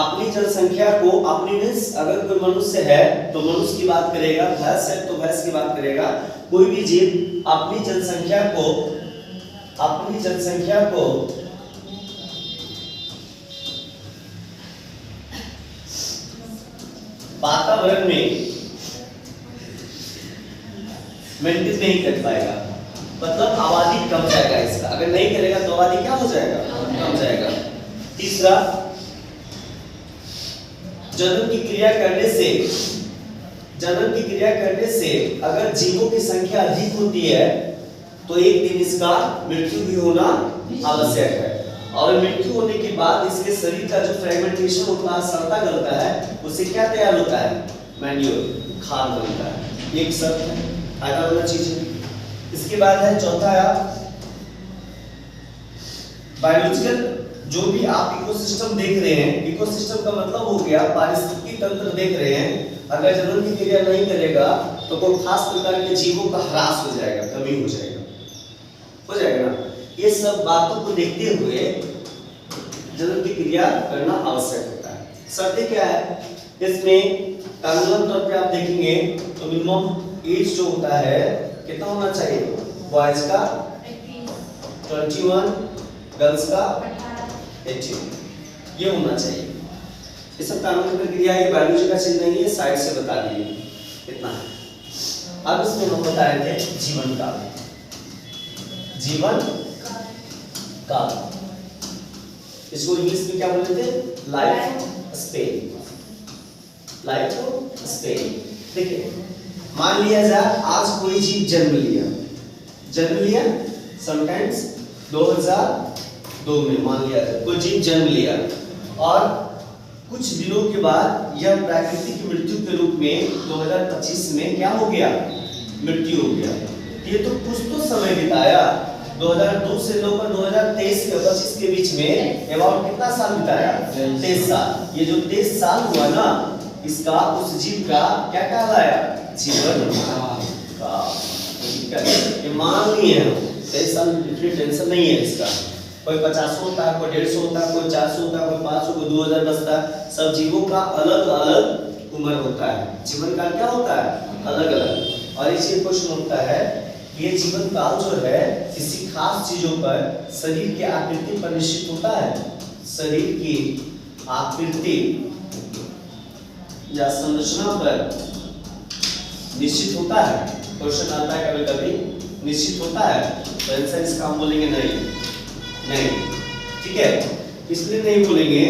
अपनी जनसंख्या को, अपनी मीन्स अगर कोई मनुष्य है तो मनुष्य की बात करेगा, भैंस है तो भैंस की बात करेगा। कोई भी जीव अपनी जनसंख्या को वातावरण में मेंटेन नहीं कर पाएगा, मतलब आबादी कम जाएगा इसका। अगर नहीं करेगा तो आबादी क्या हो जाएगा, कम जाएगा। तीसरा, जन्म की क्रिया करने से अगर जीवों की संख्या अधिक होती है तो एक दिन इसका मृत्यु भी होना आवश्यक है। और मृत्यु होने के बाद इसके शरीर का जो फ्रेगमेंटेशन होता है, सड़ता गलता है, उससे क्या तैयार होता है, मैन्योर, खाद बनता है। एक शर्त है, फायदा वाला चीज है। इसके बाद है चौथा, बायोलॉजिकल, जो भी आप इकोसिस्टम देख रहे हैं, इकोसिस्टम का मतलब हो गया पारिस्थितिकी तंत्र देख रहे हैं, अगर जन्म की क्रिया नहीं करेगा तो कोई खास प्रकार के जीवों का ह्रास हो जाएगा, कमी हो जाएगा ना। ये सब बातों को देखते हुए जन्म की क्रिया करना आवश्यक होता है। शर्तें क्या है इसमें, कानूनन तौर पे आप देखेंगे तो मिनिमम एज जो होता है कितना होना चाहिए, बॉयज का 21, गर्ल्स का 18, ये होना चाहिए। ये सब कानूनी प्रक्रिया है, बायोलॉजी का चीज नहीं है, साइड से बता दिए इतना है। अब इसमें हम बता रहे थे जीवन काल इसको इंग्लिश में क्या बोलते थे, लाइफ स्पेन। देखिए, मान लिया जाए आज कोई जीव जन्म लिया समटाइम्स 2002 में, मान लिया जाए कोई जीव जन्म लिया और कुछ दिनों के बाद यह प्राकृतिक मृत्यु के रूप में 2025 में क्या हो गया, मृत्यु हो गया। ये तो कुछ तो समय बिताया, 2002 से लेकर 2023 के 25 के बीच में अबाउट कितना साल बिताया, 23 साल। ये जो 23 साल हुआ ना, इसका उस जीव का क्या कहलाया, जीवन का। ये मान लिए हैं 23 साल, टेंशन नहीं है इसका। कोई 50 होता है, कोई 150 होता है, कोई 400 होता है, कोई 500, कोई 2000 बचता है। सब जीवों का अलग अलग उम्र होता है, जीवन काल क्या होता है, अलग अलग। और इसी क्वेश्चन होता है, ये जीवन काल जो है किसी खास चीजों पर, शरीर की आकृति पर निश्चित होता है, शरीर की आकृति या संरचना पर निश्चित होता है। क्वेश्चन आता है कभी कभी, निश्चित होता है, तो आंसर इसका हम बोलेंगे नहीं, ठीक है। इसलिए नहीं बोलेंगे,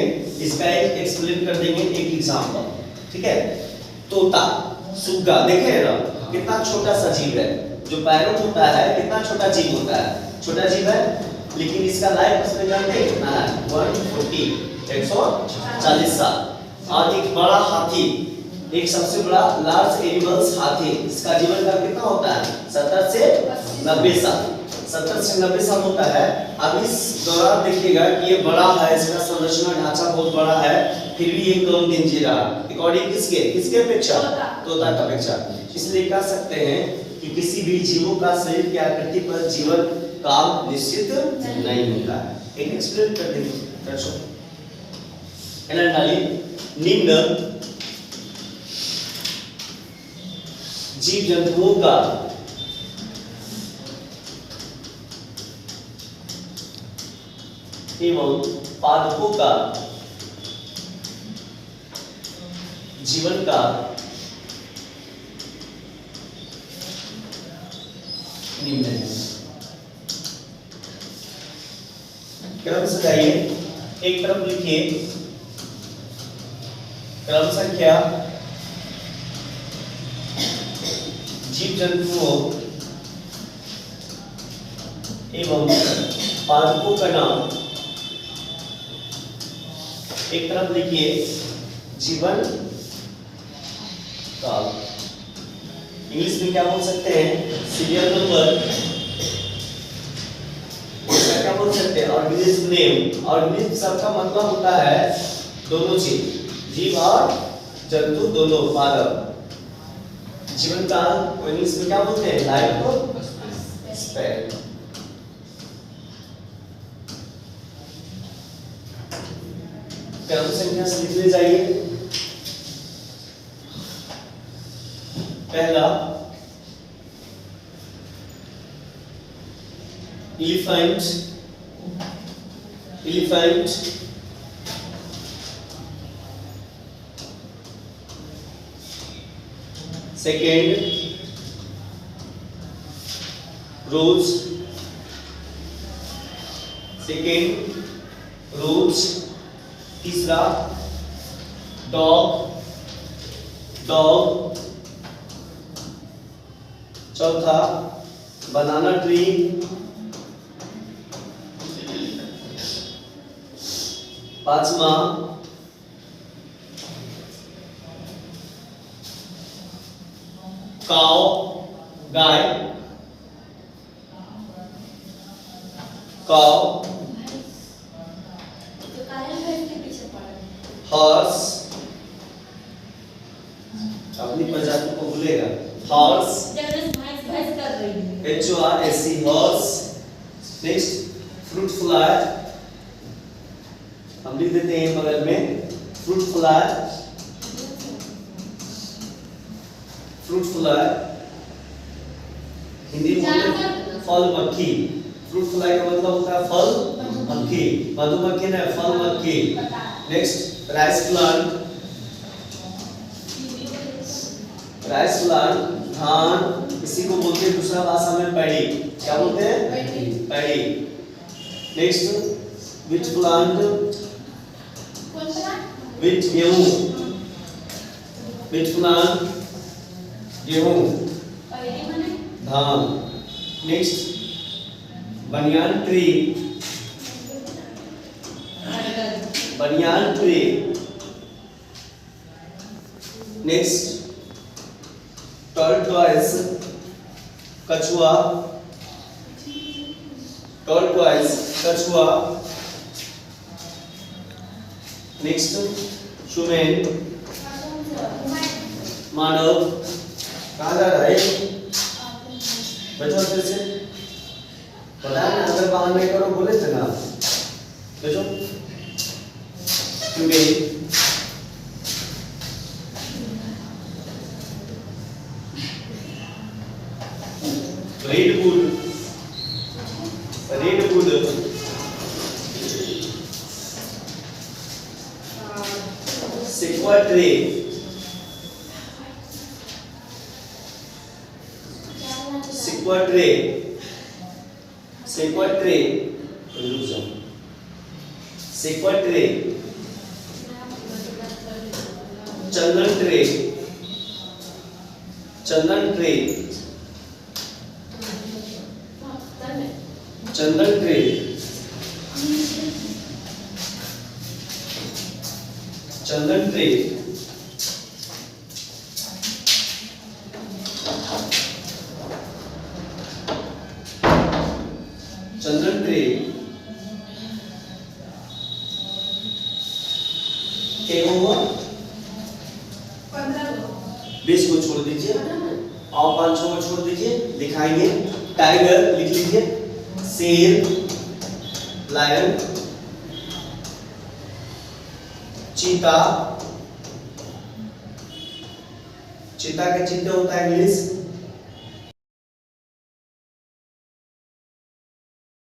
इसका एक एक्सप्लेन कर देंगे, एक एग्जांपल, ठीक है। तोता, सुग्गा, देखे ना कितना छोटा सा जीव है, जो पैरोट होता है कितना छोटा जीव होता है, छोटा जीव है, लेकिन इसका लाइफ स्पैन जानते हैं कितना है, 140 साल। और एक बड़ा हाथी, एक सबसे बड़ा लार्ज एनिमल्स हाथी, इसका जीवन काल कितना होता है, 70 से 90 साल, 70 से 90 साल होता है। अब इस दौरान देखिएगा कि ये बड़ा है, इसका संरचना ढांचा बहुत बड़ा है, फिर भी ये कम दिन जी रहा, अकॉर्डिंग किसके अपेक्षा, तोता का अपेक्षा। इसलिए कह सकते हैं कि किसी भी जीवों का शरीर की आकृति पर जीवन काल निश्चित नहीं होता है। एक एक्सप्लेन कर देंगे, निम्न जीव जंतुओं का एवं पादपों का जीवन का निम्न है। क्रम से जाइए, एक तरफ लिखिए क्रम संख्या जीव जंतुओं एवं पादपों का नाम, एक तरफ लिखिए जीवन काल, इंग्लिश में क्या बोल सकते हैं, सीरियल नंबर, क्या बोल सकते हैं, ऑर्गेनिज्म नेम। ऑर्गेनिज्म सबका मतलब होता है दोनों चीज, जीव और जंतु दोनों, पादप। जीवन काल इंग्लिश में क्या बोलते हैं, लाइफ स्पैन। क्रम संख्या से लिखने जाइए। पहला एलिफेंट, एलिफेंट। सेकेंड रोज, सेकेंड रोज। तीसरा डॉग, डॉग। चौथा बनाना ट्री, पांचवा काऊ, गाय, काऊ। हॉर्स, अपनी प्रजाति को भूलेगा। Horse, HORSE, horse. Next fruit fly, हम लिख देते हैं बगल में fruit fly, fruit fly. Hindi में फल मक्खी। फ्रूट फ्लाई का मतलब होता है फल मक्खी, मधुमक्खी ना, फल मक्खी। Next rice plant, rice plant, धान। इसी को बोलते हैं दूसरा भाषा में पैडी। क्या बोलते हैं? Paddy. Next wheat plant, wheat गेहूं, व्हीट प्लांट गेहूं, धान। Next banyan tree, banyan tree. Next टर्टवाइज, कछुआ, टर्टवाइज, कछुआ। नेक्स्ट ह्यूमन, मानव। कहाँ जा रहा है बच्चों? फिर से पता है, अगर बाहर नहीं करो बोले थे ना बच्चों। Human, redwood, redwood. Sequoia tree, sequoia tree, sequoia tree. Sequoia tree, चंदन ट्री, चंदन ट्री, चंदन ट्री, चंदन ट्री। चंदन ट्री। क्या हुआ? 20 को छोड़ दीजिए और 5 को छोड़ दीजिए, दिखाएंगे। टाइगर लिख लीजिए, शेर, लायन, चीता। चीता का चिन्ह होता है इंग्लिश